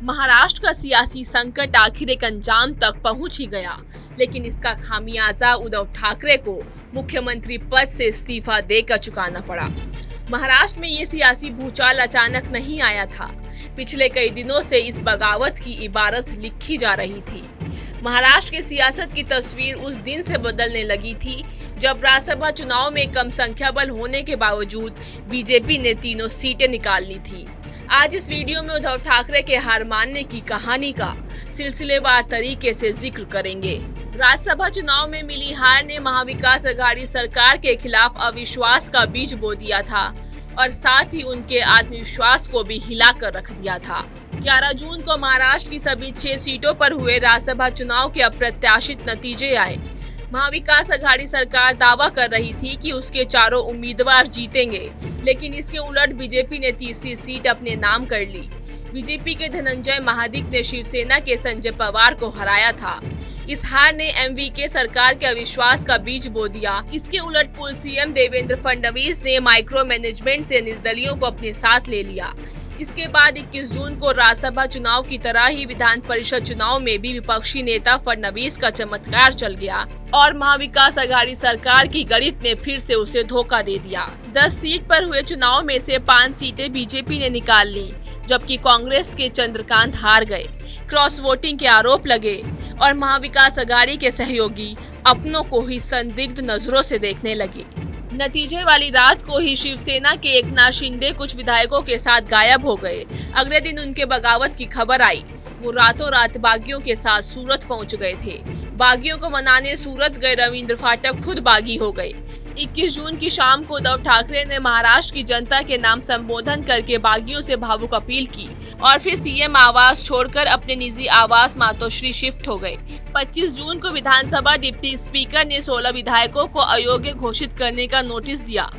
महाराष्ट्र का सियासी संकट आखिर एक अंजाम तक पहुंच ही गया, लेकिन इसका खामियाजा उद्धव ठाकरे को मुख्यमंत्री पद से इस्तीफा देकर चुकाना पड़ा। महाराष्ट्र में ये सियासी भूचाल अचानक नहीं आया था। पिछले कई दिनों से इस बगावत की इबारत लिखी जा रही थी। महाराष्ट्र की सियासत की तस्वीर उस दिन से बदलने लगी थी जब राज्यसभा चुनाव में कम संख्या बल होने के बावजूद बीजेपी ने तीनों सीटें निकाल ली थी। आज इस वीडियो में उद्धव ठाकरे के हार मानने की कहानी का सिलसिलेवार तरीके से जिक्र करेंगे। राज्यसभा चुनाव में मिली हार ने महाविकास अघाड़ी सरकार के खिलाफ अविश्वास का बीज बो दिया था और साथ ही उनके आत्मविश्वास को भी हिलाकर रख दिया था। 11 जून को महाराष्ट्र की सभी 6 सीटों पर हुए राज्यसभा चुनाव के अप्रत्याशित नतीजे आए। महाविकास अघाड़ी सरकार दावा कर रही थी कि उसके चारों उम्मीदवार जीतेंगे, लेकिन इसके उलट बीजेपी ने तीसरी सीट अपने नाम कर ली। बीजेपी के धनंजय महादिक ने शिवसेना के संजय पवार को हराया था। इस हार ने एमवीके सरकार के अविश्वास का बीज बो दिया। इसके उलट पूर्व सीएम देवेंद्र फडणवीस ने माइक्रो मैनेजमेंट से निर्दलियों को अपने साथ ले लिया। इसके बाद 21 जून को राज्यसभा चुनाव की तरह ही विधान परिषद चुनाव में भी विपक्षी नेता फडणवीस का चमत्कार चल गया और महाविकास अघाड़ी सरकार की गणित ने फिर से उसे धोखा दे दिया। 10 सीट पर हुए चुनाव में से 5 सीटें बीजेपी ने निकाल ली, जबकि कांग्रेस के चंद्रकांत हार गए। क्रॉस वोटिंग के आरोप लगे और महाविकास अघाड़ी के सहयोगी अपनों को ही संदिग्ध नजरों से देखने लगे। नतीजे वाली रात को ही शिवसेना के एकनाथ शिंदे कुछ विधायकों के साथ गायब हो गए। अगले दिन उनके बगावत की खबर आई। वो रातों रात बागियों के साथ सूरत पहुंच गए थे। बागियों को मनाने सूरत गए रविंद्र फाटक खुद बागी हो गए। 21 जून की शाम को उद्धव ठाकरे ने महाराष्ट्र की जनता के नाम संबोधन करके बागियों से भावुक अपील की और फिर सीएम आवास छोड़कर अपने निजी आवास मातोश्री शिफ्ट हो गए। 25 जून को विधानसभा डिप्टी स्पीकर ने 16 विधायकों को अयोग्य घोषित करने का नोटिस दिया,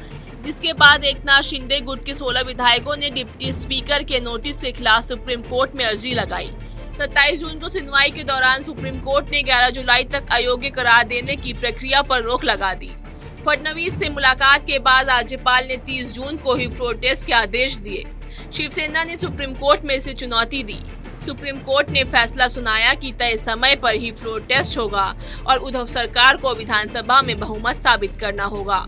जिसके बाद एकनाथ शिंदे गुट के 16 विधायकों ने डिप्टी स्पीकर के नोटिस के खिलाफ सुप्रीम कोर्ट में अर्जी लगाई। 27 जून को सुनवाई के दौरान सुप्रीम कोर्ट ने 11 जुलाई तक अयोग्य करार देने की प्रक्रिया पर रोक लगा दी। फडणवीस से मुलाकात के बाद राज्यपाल ने 30 जून को ही फ्लोर टेस्ट के आदेश दिए। शिवसेना ने सुप्रीम कोर्ट में इसे चुनौती दी। सुप्रीम कोर्ट ने फैसला सुनाया कि तय समय पर ही फ्लोर टेस्ट होगा और उद्धव सरकार को विधानसभा में बहुमत साबित करना होगा।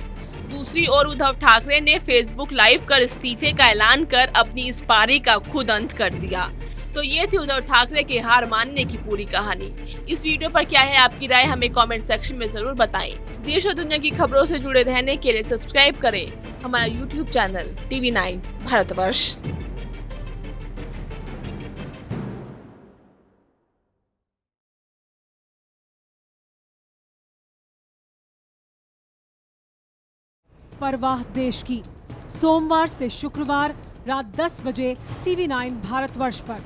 दूसरी ओर उद्धव ठाकरे ने फेसबुक लाइव कर इस्तीफे का ऐलान कर अपनी इस पारी का खुद अंत कर दिया। तो ये थी उद्धव ठाकरे के हार मानने की पूरी कहानी। इस वीडियो पर क्या है आपकी राय, हमें कमेंट सेक्शन में जरूर बताएं। देश और दुनिया की खबरों से जुड़े रहने के लिए सब्सक्राइब करें हमारा YouTube चैनल TV9 भारतवर्ष। परवाह देश की, सोमवार से शुक्रवार रात 10 बजे TV9 भारतवर्ष पर।